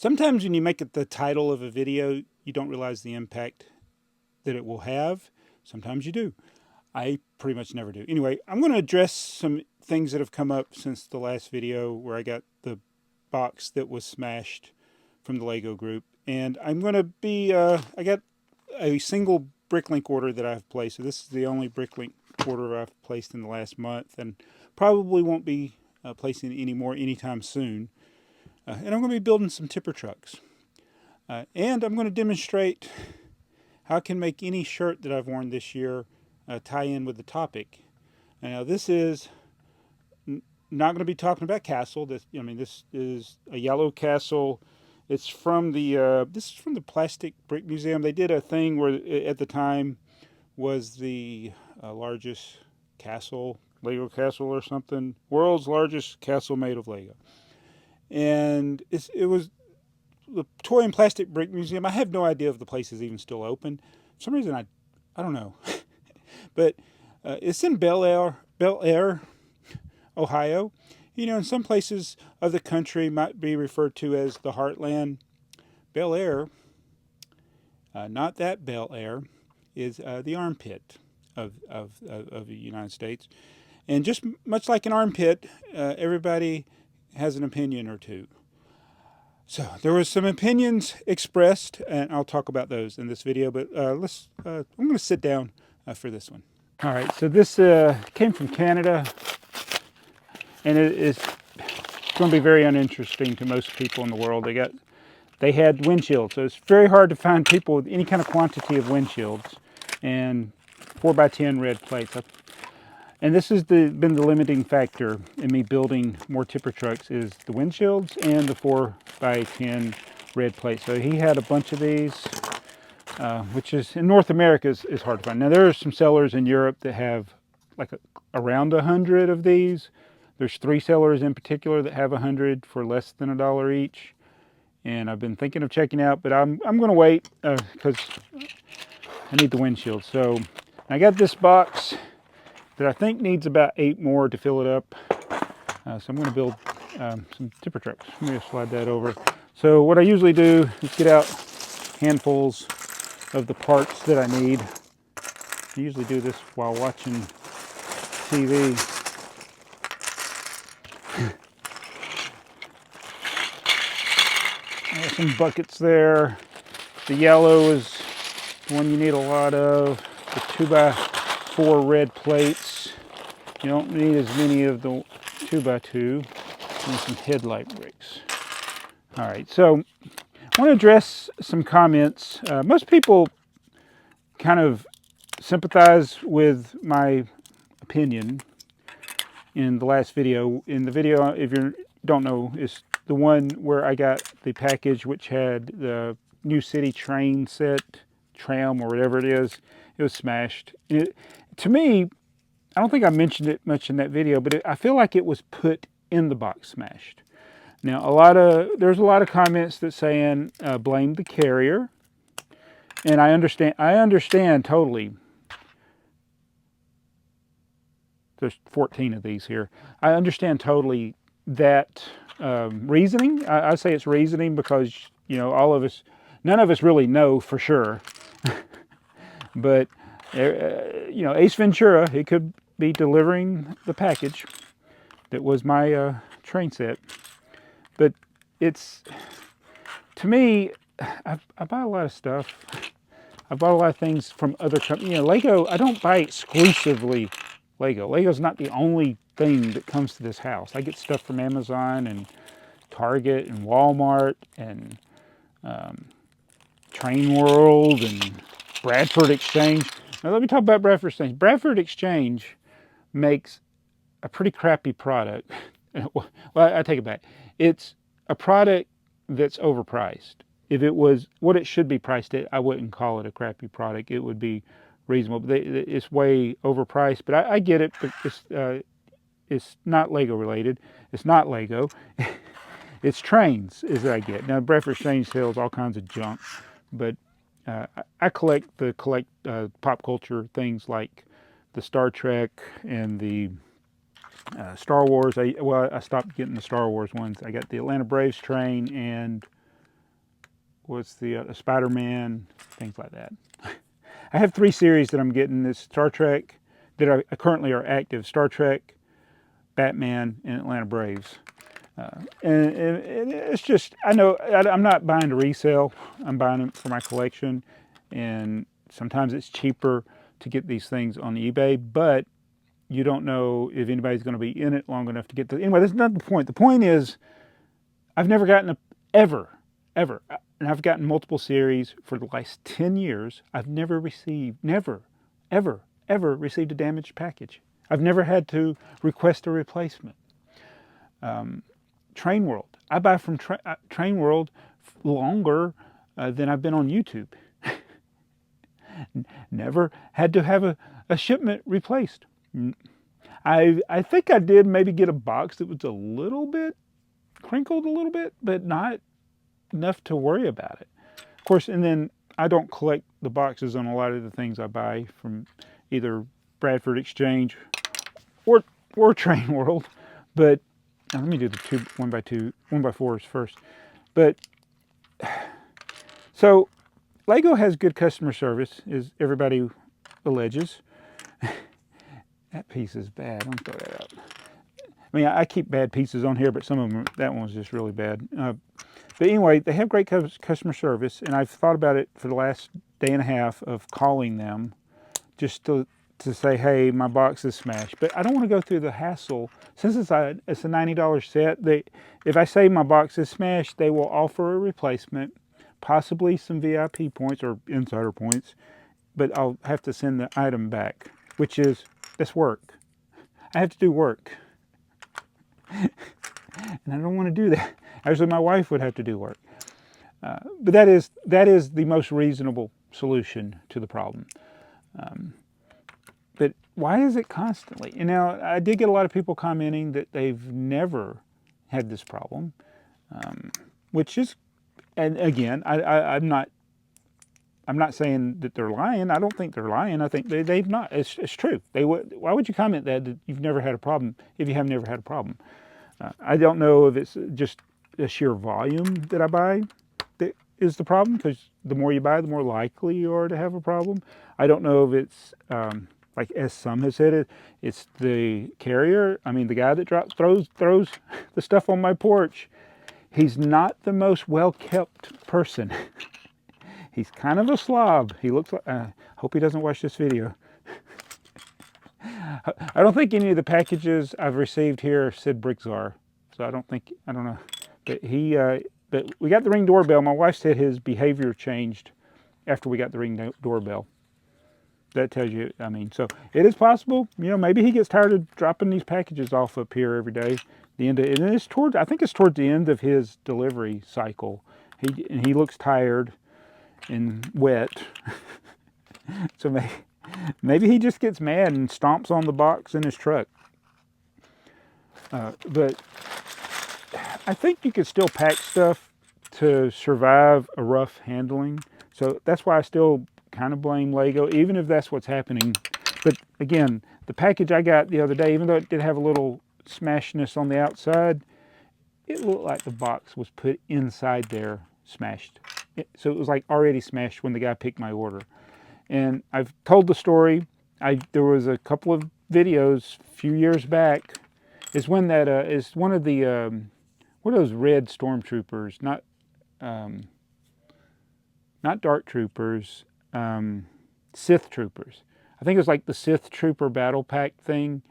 Sometimes when you make it the title of a video, you don't realize the impact that it will have. Sometimes you do. I pretty much never do. Anyway, I'm going to address some things that have come up since the last video where I got the box that was smashed from the Lego group. And I'm going to be, I got a single Bricklink order that I've placed. So this is the only Bricklink order I've placed in the last month, and probably won't be placing any more anytime soon. And I'm going to be building some tipper trucks. And I'm going to demonstrate how I can make any shirt that I've worn this year tie in with the topic. Now this is not going to be talking about Cassville. This is a yellow Cassville. It's from the this is from the Plastic Brick Museum. They did a thing where at the time was the largest castle, Lego castle or something, world's largest castle made of Lego. And it was the Toy and Plastic Brick Museum. I have no idea if the place is even still open. For some reason, I don't know. But it's in Bel Air, Ohio. You know, in some places of the country might be referred to as the Heartland. Bel Air, not that Bel Air, is the armpit of the United States. And just much like an armpit, everybody has an opinion or two. So there was some opinions expressed, and I'll talk about those in this video. But I'm going to sit down for this one. All right, so this came from Canada, and it's going to be very uninteresting to most people in the world. They had windshields, so it's very hard to find people with any kind of quantity of windshields and 4x10 red plates. And this has been the limiting factor in me building more tipper trucks is the windshields and the 4x10 red plates. So he had a bunch of these, which is in North America is hard to find. Now there are some sellers in Europe that have like around 100 of these. There's 3 sellers in particular that have 100 for less than $1 each. And I've been thinking of checking out, but I'm going to wait because I need the windshield. So I got this box that I think needs about 8 more to fill it up. So I'm going to build some tipper trucks. Let me just slide that over. So what I usually do is get out handfuls of the parts that I need. I usually do this while watching TV. I got some buckets there. The yellow is the one you need a lot of. The 2x4 red plates. You don't need as many of the 2x2. And some headlight bricks. All right, so I want to address some comments. Most people kind of sympathize with my opinion in the last video. In the video, if you don't know, is the one where I got the package which had the New City train set, tram or whatever it is. It was smashed. To me, I don't think I mentioned it much in that video, but I feel like it was put in the box smashed. Now, there's a lot of comments that saying blame the carrier, and I understand totally. There's 14 of these here. I understand totally that reasoning. I say it's reasoning because, you know, none of us really know for sure. But, you know, Ace Ventura, he could be delivering the package that was my train set. But it's, to me, I buy a lot of stuff. I bought a lot of things from other companies. You know, Lego, I don't buy exclusively Lego. Lego's not the only thing that comes to this house. I get stuff from Amazon and Target and Walmart and Train World and Bradford Exchange. Now let me talk about Bradford Exchange. Bradford Exchange makes a pretty crappy product. Well, I take it back. It's a product that's overpriced. If it was what it should be priced at, I wouldn't call it a crappy product. It would be reasonable. But it's way overpriced. But I get it. But it's not Lego related. It's not Lego. It's trains is that I get. Now Bradford Exchange sells all kinds of junk, but I collect pop culture things like the Star Trek and the Star Wars. I stopped getting the Star Wars ones. I got the Atlanta Braves train and what's the Spider-Man, things like that. I have 3 series that I'm getting. This Star Trek, that are currently are active: Star Trek, Batman, and Atlanta Braves. And it's just, I know I'm not buying to resell. I'm buying them for my collection, and sometimes it's cheaper to get these things on eBay, but you don't know if anybody's going to be in it long enough to get the. Anyway, that's not the point. The point is, I've never gotten ever, and I've gotten multiple series for the last 10 years. I've never received, ever received a damaged package. I've never had to request a replacement. Train World. I buy from Train World longer than I've been on YouTube. Never had to have a shipment replaced. I think I did maybe get a box that was a little bit crinkled a little bit, but not enough to worry about it. Of course, and then I don't collect the boxes on a lot of the things I buy from either Bradford Exchange or Train World, but now, let me do the 1x4s first. But so Lego has good customer service, as everybody alleges. That piece is bad. Let me throw that out. I mean, I keep bad pieces on here, but some of them, that one was just really bad. But anyway, they have great customer service, and I've thought about it for the last day and a half of calling them just to say, hey, my box is smashed. But I don't want to go through the hassle. Since it's a $90 set, if I say my box is smashed, they will offer a replacement, possibly some VIP points or insider points, but I'll have to send the item back, which is, that's work. I have to do work. And I don't want to do that. Actually, my wife would have to do work. But that is the most reasonable solution to the problem. But why is it constantly? And now, I did get a lot of people commenting that they've never had this problem, which is, and again, I'm not saying that they're lying. I don't think they're lying. I think they've not. It's true. Why would you comment that you've never had a problem if you have never had a problem? I don't know if it's just the sheer volume that I buy that is the problem, because the more you buy, the more likely you are to have a problem. I don't know if it's like, as some have said, it's the carrier. I mean, the guy that throws the stuff on my porch. He's not the most well-kept person. He's kind of a slob. He looks like, hope he doesn't watch this video. I don't think any of the packages I've received here said BrickTsar. So I don't know. But but we got the Ring doorbell. My wife said his behavior changed after we got the Ring doorbell. That tells you, I mean, so it is possible, maybe he gets tired of dropping these packages off up here every day. And I think it's towards the end of his delivery cycle. He looks tired and wet. So maybe he just gets mad and stomps on the box in his truck. But I think you could still pack stuff to survive a rough handling. So that's why I still kind of blame Lego, even if that's what's happening. But again, the package I got the other day, even though it did have a little smashedness on the outside, it looked like the box was put inside there, smashed. So it was like already smashed when the guy picked my order. And I've told the story. There was a couple of videos a few years back. It's when that is one of the what are those red stormtroopers? Not Dark Troopers, Sith Troopers. I think it was like the Sith Trooper Battle Pack thing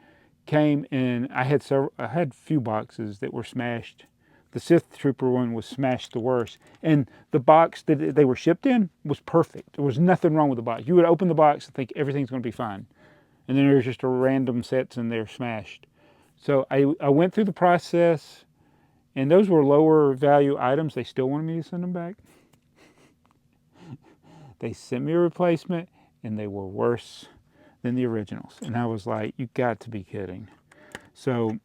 came, and I had a few boxes that were smashed. The Sith Trooper one was smashed the worst, and the box that they were shipped in was perfect. There was nothing wrong with the box. You would open the box and think everything's going to be fine, and then there's just a random sets and they're smashed. So I went through the process, and those were lower value items. They still wanted me to send them back. They sent me a replacement, and they were worse than the originals. And I was like, you got to be kidding. So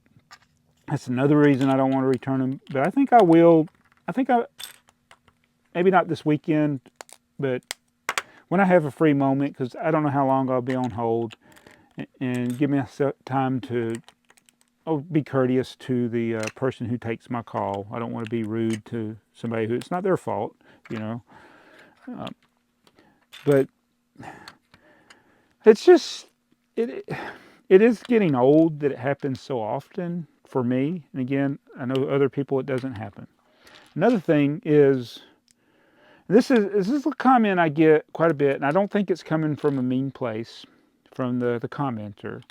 that's another reason I don't want to return them. But I think I will. Maybe not this weekend, but when I have a free moment, because I don't know how long I'll be on hold, and give me time to I'll be courteous to the person who takes my call. I don't want to be rude to somebody who it's not their fault, you know. But it's just it it is getting old that it happens so often for me. And again, I know other people it doesn't happen. Another thing is this is a comment I get quite a bit, and I don't think it's coming from a mean place from the commenter.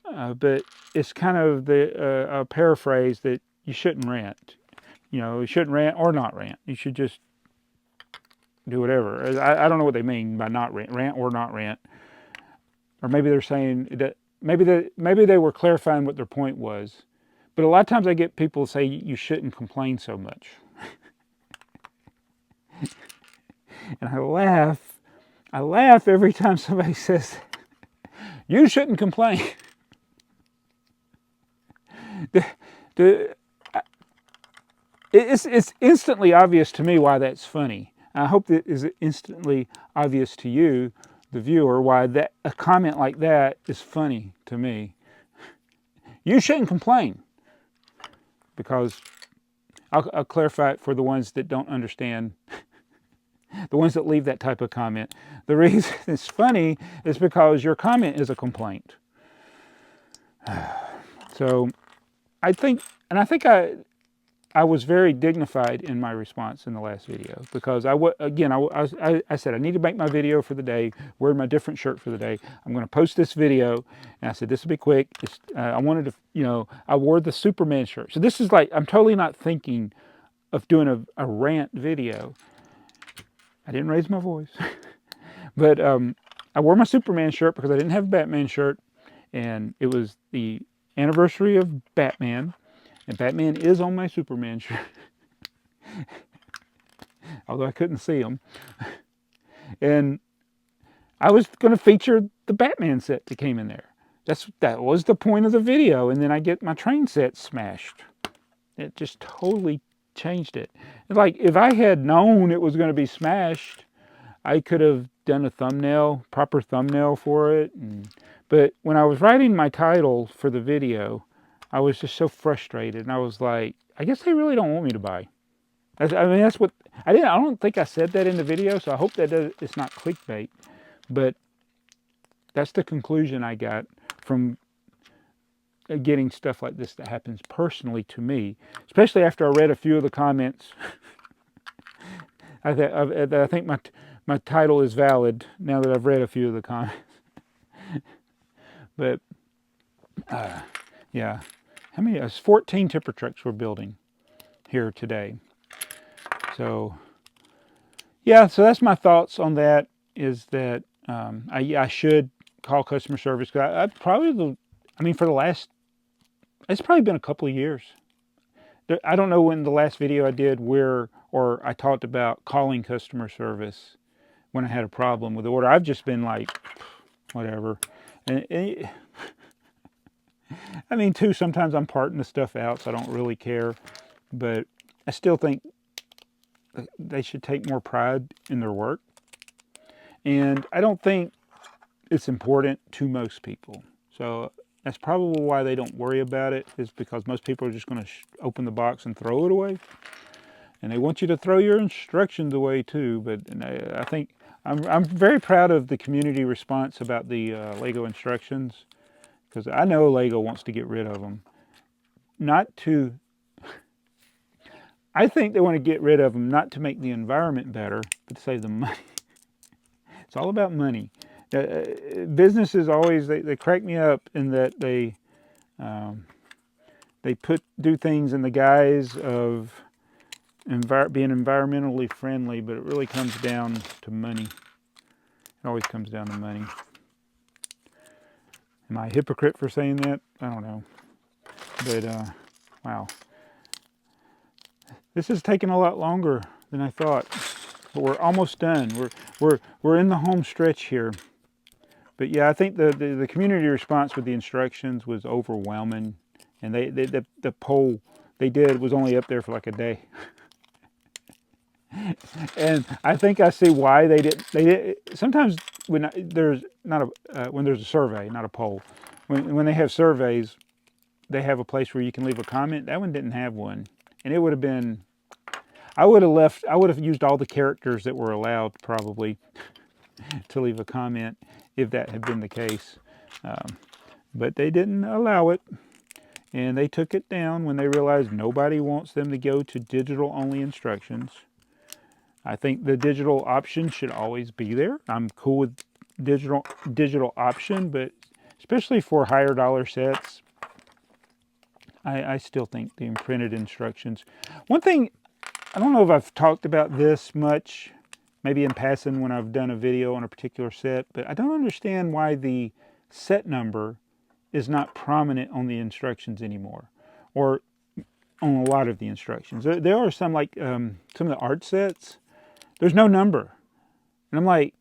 But it's kind of a paraphrase that you shouldn't rant. You know, you shouldn't rant or not rant. You should just do whatever. I don't know what they mean by not rant or not rant. Or maybe they're saying that maybe they were clarifying what their point was. But a lot of times I get people say you shouldn't complain so much. And I laugh every time somebody says, you shouldn't complain. It's instantly obvious to me why that's funny. I hope that is instantly obvious to you, the viewer, why that a comment like that is funny to me. You shouldn't complain, because I'll clarify it for the ones that don't understand, the ones that leave that type of comment. The reason it's funny is because your comment is a complaint. So I think I was very dignified in my response in the last video, because I said I need to make my video for the day, wear my different shirt for the day. I'm going to post this video, and I said this will be quick. I wanted to, you know, I wore the Superman shirt. So this is like, I'm totally not thinking of doing a rant video. I didn't raise my voice, but I wore my Superman shirt because I didn't have a Batman shirt, and it was the anniversary of Batman. And Batman is on my Superman shirt. Although I couldn't see him. And I was going to feature the Batman set that came in there. That was the point of the video. And then I get my train set smashed. It just totally changed it. It's like, if I had known it was going to be smashed, I could have done a proper thumbnail for it. But when I was writing my title for the video, I was just so frustrated, and I was like, I guess they really don't want me to buy. That's what I didn't. I don't think I said that in the video, so I hope that it's not clickbait. But that's the conclusion I got from getting stuff like this that happens personally to me, especially after I read a few of the comments. I think my title is valid now that I've read a few of the comments. But yeah. How many? 14 tipper trucks we're building here today. So, yeah, so that's my thoughts on that, is that I should call customer service. Because for the last, it's probably been a couple of years. I don't know when the last video I did or I talked about calling customer service when I had a problem with the order. I've just been like, whatever. Too, sometimes I'm parting the stuff out, so I don't really care. But I still think they should take more pride in their work. And I don't think it's important to most people. So that's probably why they don't worry about it, is because most people are just going to open the box and throw it away. And they want you to throw your instructions away too. But I think I'm very proud of the community response about the Lego instructions. Because I know Lego wants to get rid of them. I think they want to get rid of them not to make the environment better, but to save them money. It's all about money. Businesses always, they crack me up in that they do things in the guise of being environmentally friendly, but it really comes down to money. It always comes down to money. Am I a hypocrite for saying that? I don't know. But, wow. This is taking a lot longer than I thought. But we're almost done. We're in the home stretch here. But yeah, I think the community response with the instructions was overwhelming. And the poll they did was only up there for like a day. And I think I see why they did. Sometimes when there's a survey, not a poll, when they have surveys, they have a place where you can leave a comment. That one didn't have one. And it would have been, I would have used all the characters that were allowed probably to leave a comment if that had been the case. But they didn't allow it. And they took it down when they realized nobody wants them to go to digital only instructions. I think the digital option should always be there. I'm cool with digital option, but especially for higher dollar sets, I still think the printed instructions. One thing, I don't know if I've talked about this much, maybe in passing when I've done a video on a particular set, but I don't understand why the set number is not prominent on the instructions anymore, or on a lot of the instructions. There are some, like some of the art sets, there's no number. And I'm like,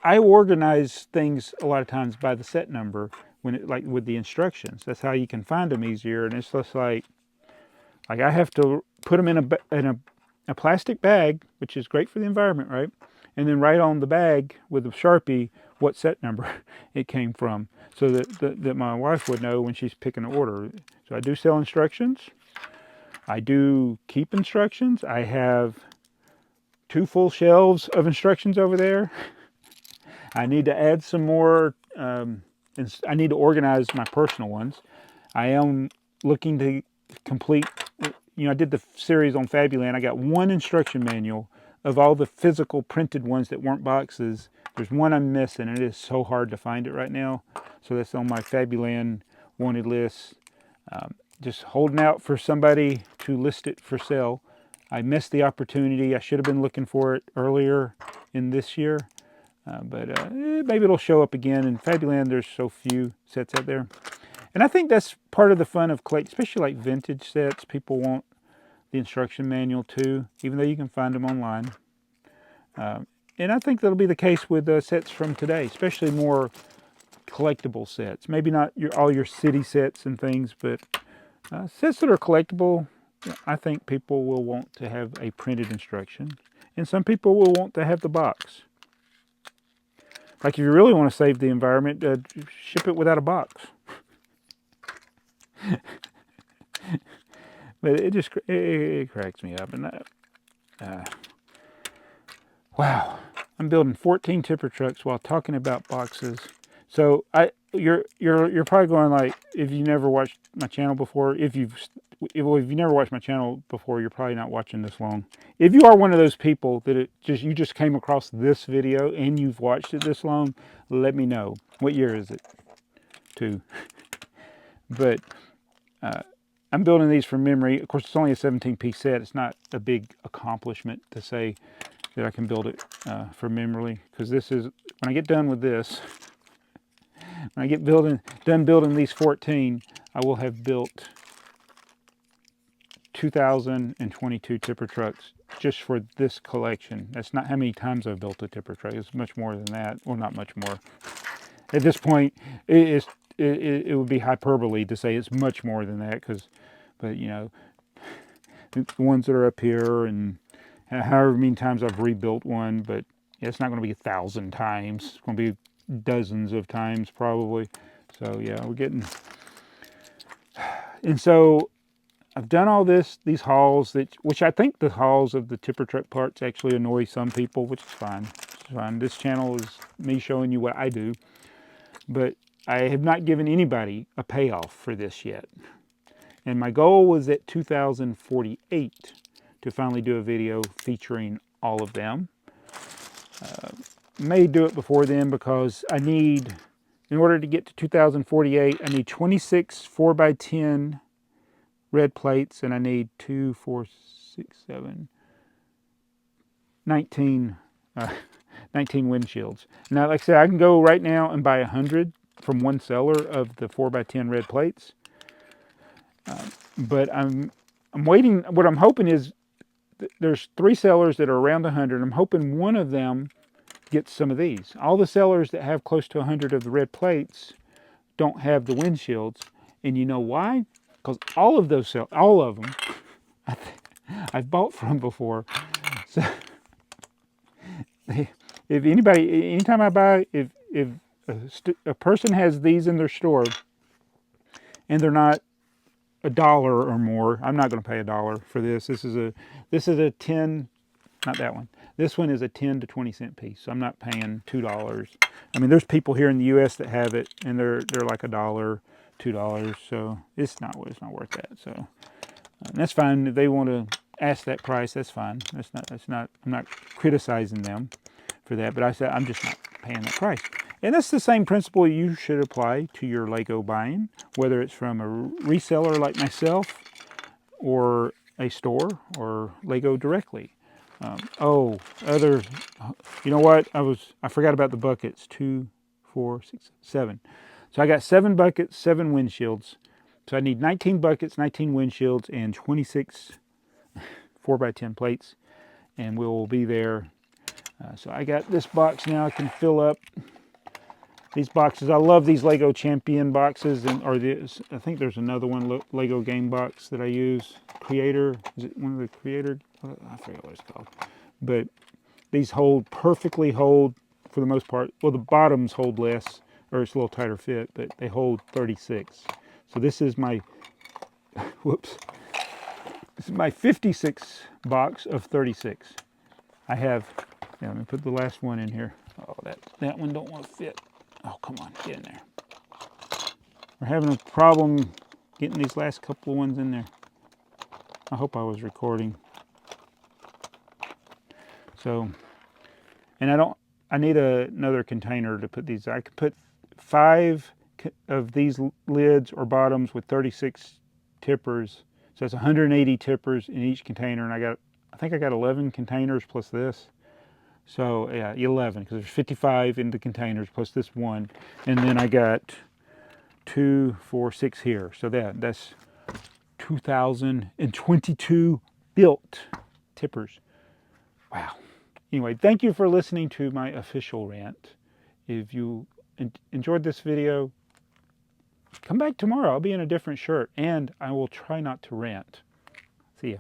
I organize things a lot of times by the set number, when it, like with the instructions. That's how you can find them easier. And it's just like I have to put them in a plastic bag, which is great for the environment, right? And then write on the bag with a Sharpie what set number it came from, so that my wife would know when she's picking an order. So I do sell instructions. I do keep instructions. I have 2 full shelves of instructions over there. I need to add some more. I need to organize my personal ones. I am looking to complete, I did the series on Fabuland. I got 1 instruction manual of all the physical printed ones that weren't boxes. There's one I'm missing, and it is so hard to find it right now. So that's on my Fabuland wanted list. Just holding out for somebody to list it for sale. I missed the opportunity. I should have been looking for it earlier in this year. But maybe it'll show up again. In Fabuland, there's so few sets out there. And I think that's part of the fun of collecting, especially like vintage sets. People want the instruction manual too, even though you can find them online. And I think that'll be the case with sets from today, especially more collectible sets. Maybe not all your city sets and things, but sets that are collectible, I think people will want to have a printed instruction. And some people will want to have the box. Like if you really want to save the environment, ship it without a box. But it cracks me up. And wow, I'm building 14 tipper trucks while talking about boxes. So you're probably going like, if you never watched my channel before, if you've never watched my channel before, you're probably not watching this long. If you are one of those people that you just came across this video and you've watched it this long, let me know. What year is it? 2. But I'm building these from memory. Of course, it's only a 17-piece set. It's not a big accomplishment to say that I can build it from memory, because this is, when I get done with this, when I get done building these 14, I will have built 2,022 tipper trucks just for this collection. That's not how many times I've built a tipper truck. It's much more than that. Well, not much more. At this point, it would be hyperbole to say it's much more than that, but the ones that are up here, and however many times I've rebuilt one, but it's not going to be 1,000 times. It's going to be dozens of times probably. So yeah, we're getting, and so I've done all these hauls, which I think the hauls of the tipper truck parts actually annoy some people, which is fine. It's fine. This channel is me showing you what I do, but I have not given anybody a payoff for this yet. And my goal was at 2048 to finally do a video featuring all of them. May do it before then, because I need, in order to get to 2048, I need 26 4x10 red plates, and I need 2, 4, 6, 7, 19 windshields. Now, like I said, I can go right now and buy 100 from one seller of the 4x10 red plates. But I'm waiting. What I'm hoping is, there's 3 sellers that are around 100. I'm hoping one of them gets some of these. All the sellers that have close to 100 of the red plates don't have the windshields. And you know why? Because all of them, I've bought from before. So if anytime I buy, if a person has these in their store, and they're not $1 or more. I'm not going to pay $1 for this. This is a 10, not that one. This one is a 10 to 20 cent piece. So I'm not paying $2. I mean, there's people here in the U.S. that have it, and they're like $1, $2. So it's not worth that. So that's fine. If they want to ask that price, that's fine. I'm not criticizing them for that. But I said I'm just not paying that price. And that's the same principle you should apply to your Lego buying, whether it's from a reseller like myself or a store or Lego directly. You know what? I forgot about the buckets. 2, 4, 6, 7. So I got 7 buckets, 7 windshields. So I need 19 buckets, 19 windshields, and 26 4x10 plates. And we'll be there. So I got this box now. I can fill up these boxes. I love these Lego Champion boxes, I think there's another one, Lego game box that I use. Creator, is it one of the Creator? I forget what it's called. But these perfectly hold for the most part. Well, the bottoms hold less, or it's a little tighter fit, but they hold 36. So this is my, this is my 56 box of 36. I have, let me put the last one in here. Oh, that one don't want to fit. Oh, come on, get in there. We're having a problem getting these last couple of ones in there. I hope I was recording. So, and I need another container to put these. I could put 5 of these lids or bottoms with 36 tippers. So that's 180 tippers in each container. And I think I got 11 containers plus this. So yeah, 11, because there's 55 in the containers plus this one. And then I got 2, 4, 6 here. So that's 2,022 built tippers. Wow. Anyway, thank you for listening to my official rant. If you enjoyed this video, come back tomorrow. I'll be in a different shirt, and I will try not to rant. See ya.